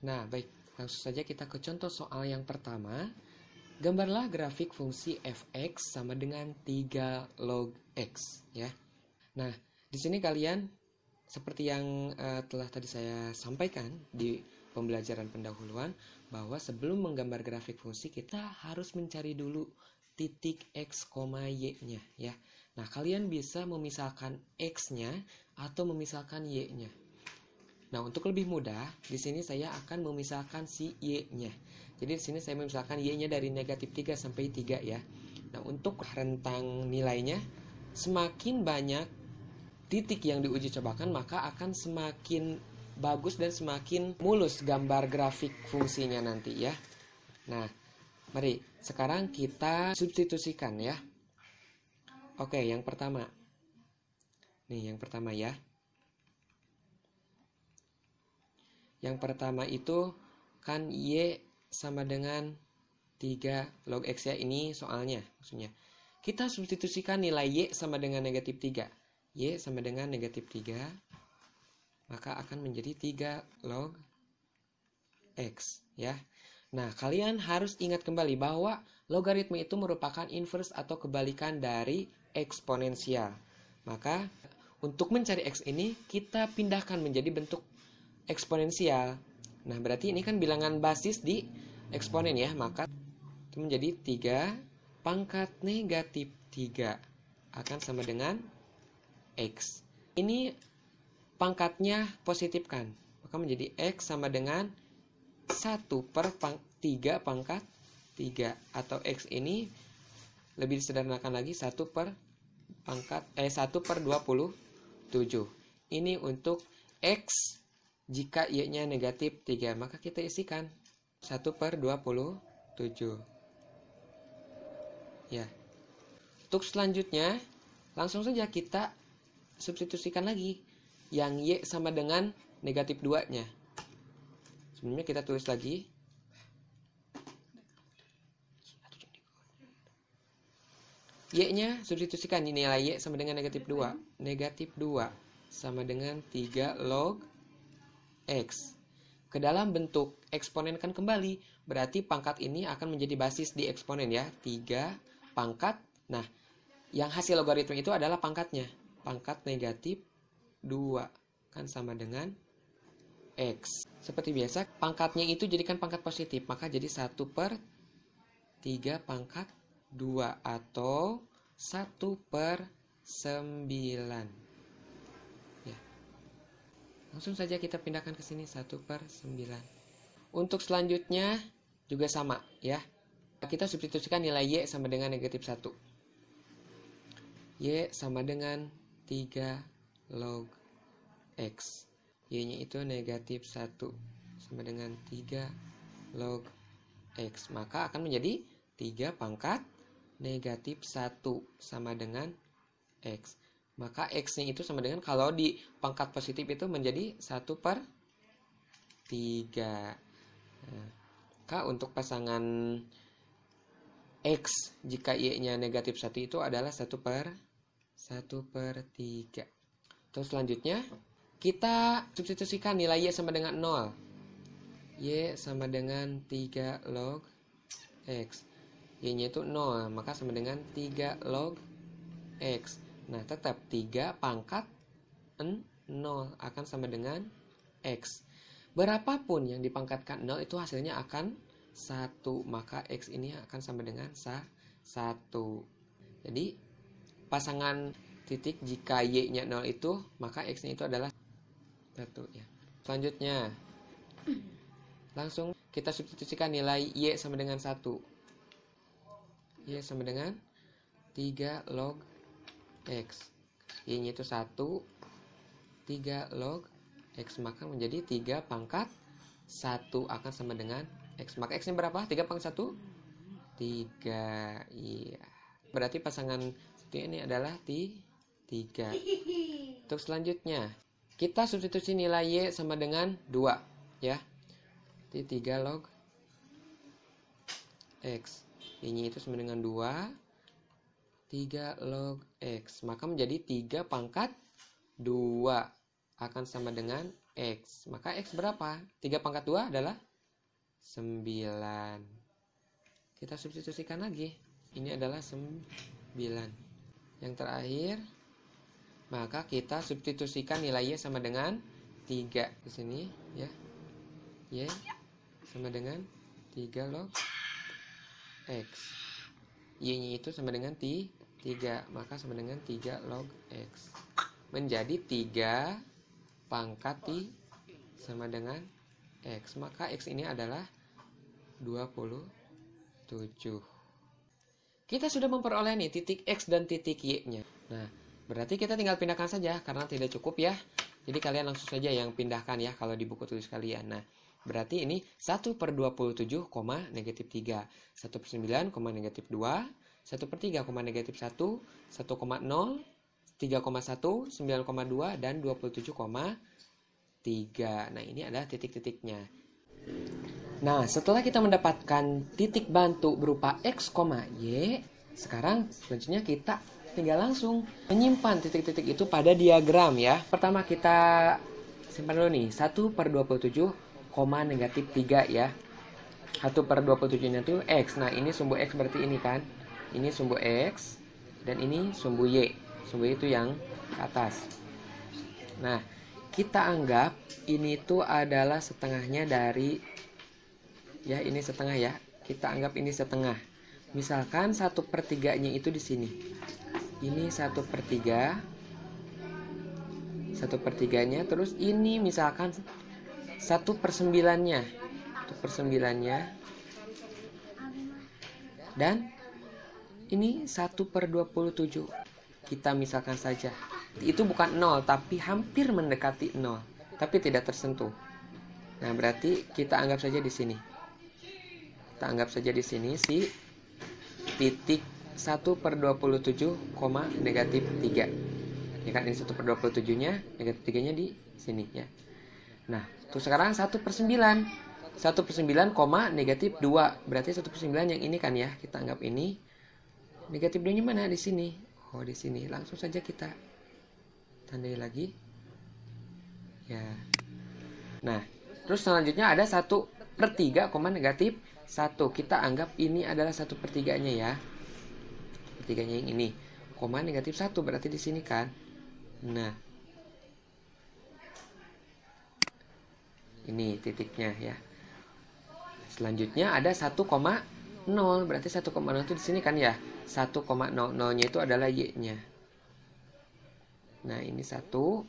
Nah, baik. Langsung saja kita ke contoh soal yang pertama. Gambarlah grafik fungsi f(x) sama dengan 3 log x, ya. Nah, di sini kalian seperti yang telah tadi saya sampaikan di pembelajaran pendahuluan, bahwa sebelum menggambar grafik fungsi kita harus mencari dulu titik x, y-nya, ya. Nah, kalian bisa memisahkan x-nya atau memisahkan y-nya. Nah, untuk lebih mudah, di sini saya akan memisahkan si y-nya. Jadi di sini saya memisahkan y-nya dari negatif 3 sampai 3, ya. Nah, untuk rentang nilainya, semakin banyak titik yang diuji cobakan, maka akan semakin bagus dan semakin mulus gambar grafik fungsinya nanti, ya. Nah, mari sekarang kita substitusikan, ya. Oke, yang pertama. Nih, yang pertama, ya. Yang pertama itu kan y sama dengan 3 log x, ya. Ini soalnya maksudnya. Kita substitusikan nilai y sama dengan negatif 3. Y sama dengan negatif 3. Maka akan menjadi 3 log x, ya. Nah, kalian harus ingat kembali bahwa logaritma itu merupakan inverse atau kebalikan dari eksponensial. Maka untuk mencari x ini kita pindahkan menjadi bentuk eksponensial. Nah, berarti ini kan bilangan basis di eksponen, ya. Maka itu menjadi 3 pangkat negatif 3 akan sama dengan x. Ini pangkatnya positifkan, maka menjadi x sama dengan 1/3 pangkat 3, atau x ini lebih disederhanakan lagi 1/27. Ini untuk x jika y-nya negatif 3, maka kita isikan 1/27. Ya. Untuk selanjutnya, langsung saja kita substitusikan lagi yang y sama dengan negatif 2-nya. Sebelumnya kita tulis lagi. Y-nya substitusikan, nilai y sama dengan negatif 2. Negatif 2 sama dengan 3 log x. Ke dalam bentuk eksponen kan kembali, berarti pangkat ini akan menjadi basis di eksponen, ya. 3 pangkat. Nah, yang hasil logaritma itu adalah pangkatnya. Pangkat negatif 2 kan sama dengan x. Seperti biasa, pangkatnya itu jadikan pangkat positif, maka jadi 1/3 pangkat 2 atau 1/9. Ya. Langsung saja kita pindahkan ke sini 1/9. Untuk selanjutnya juga sama, ya. Kita substitusikan nilai y sama dengan negatif 1. Y sama dengan 3 log x. Y-nya itu negatif 1 sama dengan 3 log x. Maka akan menjadi 3 pangkat negatif 1 sama dengan x. Maka x-nya itu sama dengan, kalau di pangkat positif itu menjadi 1/3. Nah, maka untuk pasangan x jika y-nya negatif 1 itu adalah 1/3. Terus selanjutnya kita substitusikan nilai y sama dengan 0. Y sama dengan 3 log x. Y-nya itu 0, maka sama dengan 3 log x. Nah, tetap 3 pangkat 0 akan sama dengan x. Berapapun yang dipangkatkan 0 itu hasilnya akan 1, maka x ini akan sama dengan 1. Jadi pasangan titik jika y-nya 0 itu, maka x-nya itu adalah 1, ya. Selanjutnya langsung kita substitusikan nilai y sama dengan 1. Y sama dengan 3 log x. Y-nya itu 1, 3 log x, maka menjadi 3 pangkat 1 akan sama dengan x. Maka x-nya berapa? 3 pangkat 1? 3. Iya. Berarti pasangan ini adalah 3. Untuk selanjutnya, kita substitusi nilai y sama dengan 2, ya. Jadi 3 log x. Y-nya itu sama dengan 2, 3 log x. Maka menjadi 3 pangkat 2 akan sama dengan X. Maka X berapa? 3 pangkat 2 adalah 9. Kita substitusikan lagi. Ini adalah 9. Yang terakhir, maka kita substitusikan nilai Y sama dengan 3. Di sini ya. Y sama dengan 3 log X. Y-nya itu sama dengan 3. Maka sama dengan 3 log X. Menjadi 3 pangkat T sama dengan X. Maka X ini adalah 27. Kita sudah memperoleh nih titik X dan titik Y-nya. Nah, berarti kita tinggal pindahkan saja karena tidak cukup ya. Jadi kalian langsung saja yang pindahkan ya kalau di buku tulis kalian. Nah, berarti ini 1/27, negatif 3. 1/9, negatif 2. 1/3, negatif 1. 1,0. 3,1, 9,2, dan 27,3. Nah, ini adalah titik-titiknya. Nah, setelah kita mendapatkan titik bantu berupa X, Y, sekarang selanjutnya kita tinggal langsung menyimpan titik-titik itu pada diagram ya. Pertama kita simpan dulu nih, 1/27, negatif 3 ya. 1/27-nya itu X. Nah, ini sumbu X berarti ini kan. Ini sumbu X, dan ini sumbu Y. Sumbu itu yang ke atas. Nah, kita anggap ini tuh adalah setengahnya dari, ya ini setengah ya. Kita anggap ini setengah. Misalkan 1/3-nya itu di sini. Ini 1/3. 1/3-nya. Terus ini misalkan 1/9-nya. 1/9-nya. Dan ini 1/27. Kita misalkan saja. Itu bukan 0, tapi hampir mendekati 0. Tapi tidak tersentuh. Nah, berarti kita anggap saja di sini. Kita anggap saja di sini si titik 1/27, negatif 3. Ya kan, ini 1/27-nya, negatif 3-nya di sini ya. Nah, tuh sekarang 1/9. 1/9, negatif 2. Berarti 1/9 yang ini kan ya. Kita anggap ini. Negatif 2-nya mana? Di sini. Oh, di sini. Langsung saja kita tandai lagi. Ya. Nah, terus selanjutnya ada 1/3, negatif 1. Kita anggap ini adalah 1/3-nya ya. 1/3-nya yang ini. Negatif 1 berarti di sini kan. Nah. Ini titiknya ya. Selanjutnya ada 1,0. Berarti 1,0 itu di sini kan ya. 1,00-nya itu adalah Y-nya. Nah, ini 1.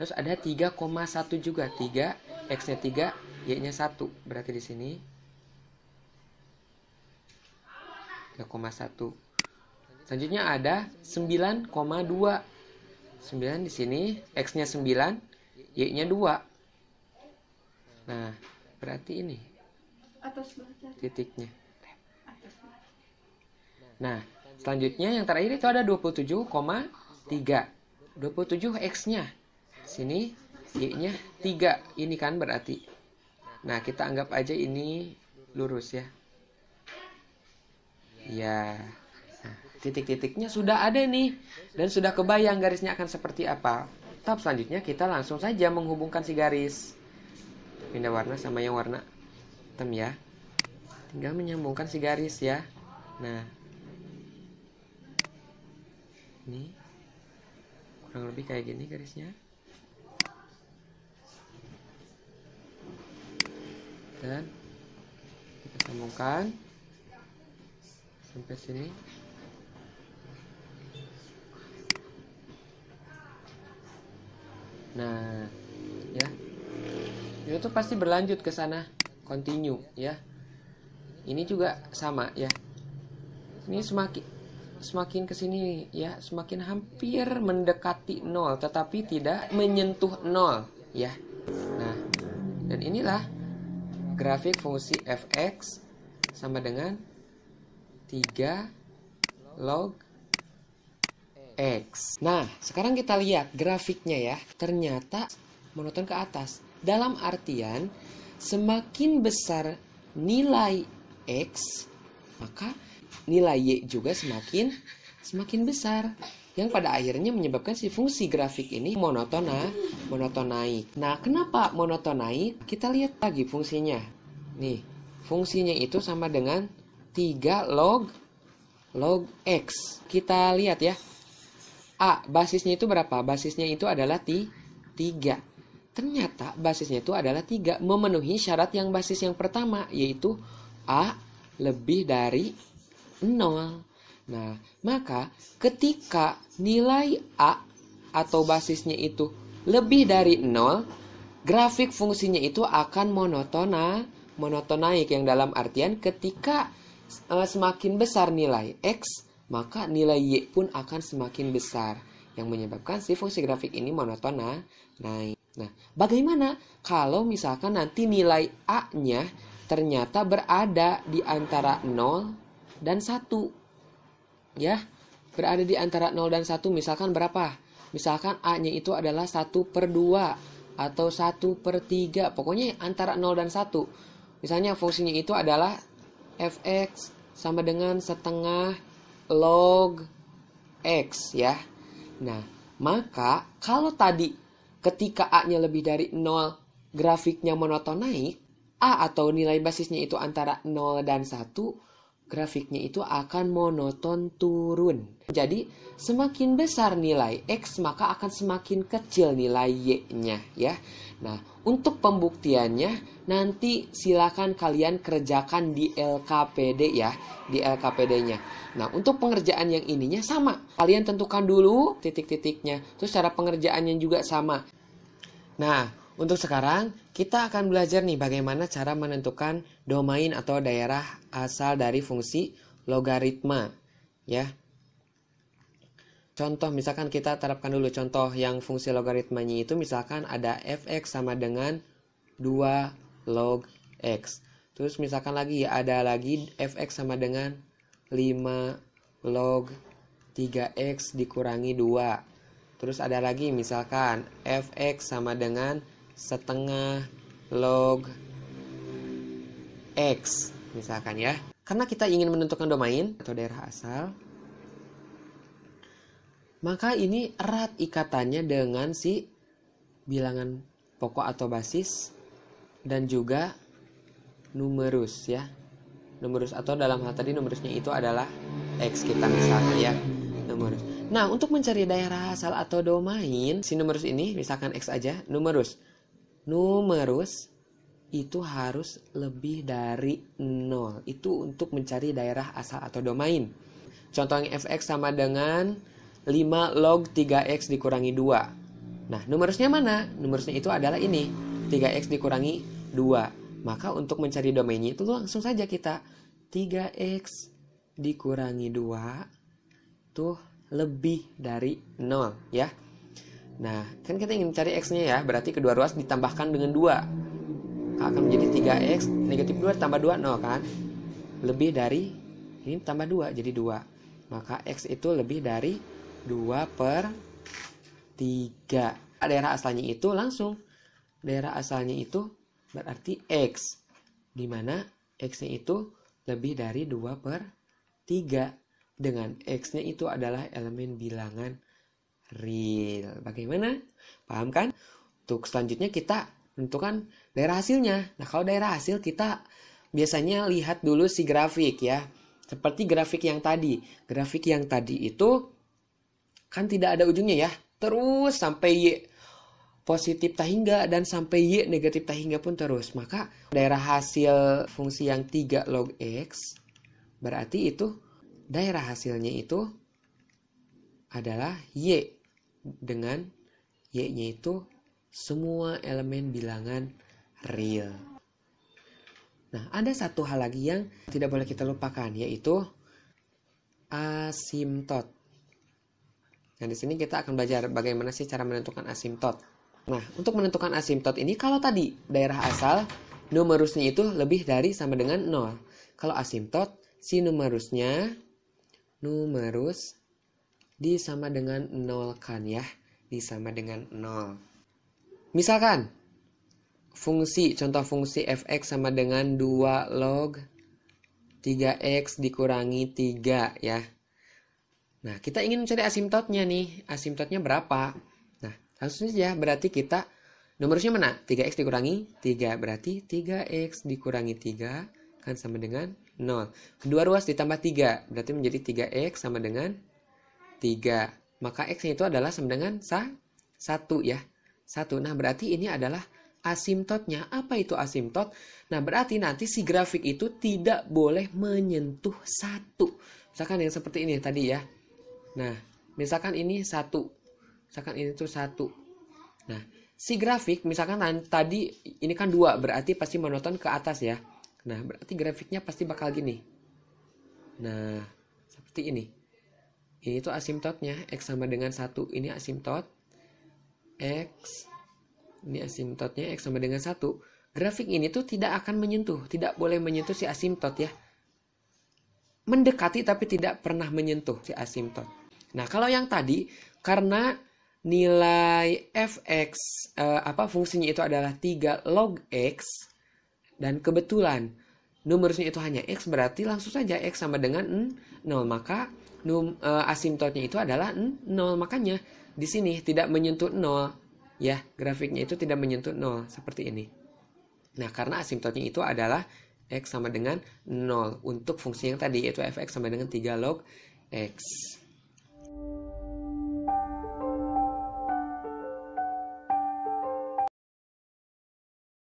Terus ada 3,1 juga. 3, X-nya 3, Y-nya 1. Berarti di sini 3,1. Selanjutnya ada 9,2. 9 di sini, X-nya 9, Y-nya 2. Nah, berarti ini titiknya. Nah, selanjutnya yang terakhir itu ada 27,3. 27 X-nya. Sini Y-nya 3. Ini kan berarti. Nah, kita anggap aja ini lurus ya. Ya. Nah, titik-titiknya sudah ada nih. Dan sudah kebayang garisnya akan seperti apa. Tahap selanjutnya kita langsung saja menghubungkan si garis. Pindah warna sama yang warna hitam ya. Tinggal menyambungkan si garis ya. Nah, ini kurang lebih kayak gini garisnya. Dan kita sambungkan sampai sini. Nah, ya. Ini tuh pasti berlanjut ke sana, continue ya. Ini juga sama ya. Ini semakin ke sini ya, semakin hampir mendekati 0 tetapi tidak menyentuh 0 ya. Nah, dan inilah grafik fungsi f(x) sama dengan 3 log X. Nah, sekarang kita lihat grafiknya ya. Ternyata monoton ke atas. Dalam artian, semakin besar nilai X, maka nilai Y juga semakin besar. yang pada akhirnya menyebabkan si fungsi grafik ini monoton naik. Nah, kenapa monoton naik? Kita lihat lagi fungsinya. Nih, fungsinya itu sama dengan 3 log X. Kita lihat ya. A, basisnya itu berapa? Basisnya itu adalah 3. Ternyata basisnya itu adalah 3. Memenuhi syarat yang basis yang pertama, yaitu A lebih dari 0. Nah, maka ketika nilai A atau basisnya itu lebih dari 0, grafik fungsinya itu akan monoton naik, yang dalam artian ketika semakin besar nilai X, maka nilai Y pun akan semakin besar, yang menyebabkan si fungsi grafik ini monoton naik. Nah, bagaimana kalau misalkan nanti nilai A-nya ternyata berada di antara 0 dan 1? Ya, berada di antara 0 dan 1, misalkan berapa? Misalkan A-nya itu adalah 1/2 atau 1/3, pokoknya antara 0 dan 1. Misalnya fungsinya itu adalah fx sama dengan setengah log X ya. Nah, maka kalau tadi ketika A-nya lebih dari 0, grafiknya monoton naik, A atau nilai basisnya itu antara 0 dan 1, grafiknya itu akan monoton turun. Jadi, semakin besar nilai X, maka akan semakin kecil nilai Y-nya ya. Nah, untuk pembuktiannya nanti silakan kalian kerjakan di LKPD ya, di LKPD-nya. Nah, untuk pengerjaan yang ininya sama. Kalian tentukan dulu titik-titiknya, terus cara pengerjaannya juga sama. Nah, untuk sekarang kita akan belajar nih bagaimana cara menentukan domain atau daerah asal dari fungsi logaritma ya. Contoh misalkan kita terapkan dulu contoh yang fungsi logaritmanya itu misalkan ada fx sama dengan 2 log x. Terus misalkan lagi ada lagi fx sama dengan 5 log 3x dikurangi 2. Terus ada lagi misalkan fx sama dengan setengah log x misalkan ya. Karena kita ingin menentukan domain atau daerah asal, maka ini erat ikatannya dengan si bilangan pokok atau basis dan juga numerus ya. Numerus atau dalam hal tadi numerusnya itu adalah x kita misalkan ya. Numerus. Nah, untuk mencari daerah asal atau domain si numerus ini misalkan x aja, numerus itu harus lebih dari 0. Itu untuk mencari daerah asal atau domain. Contohnya fx sama dengan 5 log 3x dikurangi 2. Nah, numerusnya mana? Numerusnya itu adalah ini, 3x dikurangi 2. Maka untuk mencari domainnya itu langsung saja kita 3x dikurangi 2 tuh lebih dari 0 ya. Nah, kan kita ingin mencari x-nya ya, berarti kedua ruas ditambahkan dengan 2. Akan menjadi 3x, negatif 2 tambah 2, 0 kan? Lebih dari, ini tambah 2, jadi 2. Maka x itu lebih dari 2/3. Daerah asalnya itu langsung. Daerah asalnya itu berarti x. Dimana x-nya itu lebih dari 2/3. Dengan x-nya itu adalah elemen bilangan real. Bagaimana? Paham kan? Untuk selanjutnya kita tentukan daerah hasilnya. Nah, kalau daerah hasil kita biasanya lihat dulu si grafik ya. Seperti grafik yang tadi. Grafik yang tadi itu kan tidak ada ujungnya ya. Terus sampai Y positif tak hingga dan sampai Y negatif tak hingga pun terus. Maka daerah hasil fungsi yang 3 log X berarti itu daerah hasilnya itu adalah Y. Dengan Y-nya itu semua elemen bilangan real. Nah, ada satu hal lagi yang tidak boleh kita lupakan, yaitu asimtot. Nah, di sini kita akan belajar bagaimana sih cara menentukan asimtot. Nah, untuk menentukan asimtot ini, kalau tadi daerah asal, numerusnya itu lebih dari sama dengan 0. Kalau asimtot, si numerusnya, numerus disama dengan 0 kan ya. Disama dengan 0. Misalkan, contoh fungsi fx sama dengan 2 log 3x dikurangi 3 ya. Nah, kita ingin mencari asimptotnya nih. Asimptotnya berapa? Nah, langsung saja berarti kita nomor rumusnya mana? 3x dikurangi 3. Berarti 3x dikurangi 3 kan sama dengan 0. Kedua ruas ditambah 3. Berarti menjadi 3x sama dengan 3. Maka x-nya itu adalah sama dengan 1 ya. 1. Nah, berarti ini adalah asimptotnya. Apa itu asimptot? Nah, berarti nanti si grafik itu tidak boleh menyentuh 1. Misalkan yang seperti ini tadi ya. Nah, misalkan ini 1. Misalkan ini tuh 1. Nah, si grafik misalkan tadi ini kan 2, berarti pasti monoton ke atas ya. Nah, berarti grafiknya pasti bakal gini. Nah, seperti ini. Ini tuh asimptotnya, x sama dengan 1. Ini asimptot. Ini asimptotnya, x sama dengan 1. Grafik ini tuh tidak akan menyentuh, tidak boleh menyentuh si asimptot ya. Mendekati tapi tidak pernah menyentuh si asimptot. Nah, kalau yang tadi karena nilai fx fungsinya itu adalah 3 log x dan kebetulan numerusnya itu hanya x, berarti langsung saja x sama dengan 0, maka asimptotnya itu adalah 0. Makanya di sini tidak menyentuh 0 ya, grafiknya itu tidak menyentuh 0 seperti ini. Nah, karena asimptotnya itu adalah x sama dengan 0 untuk fungsi yang tadi yaitu fx sama dengan 3 log x.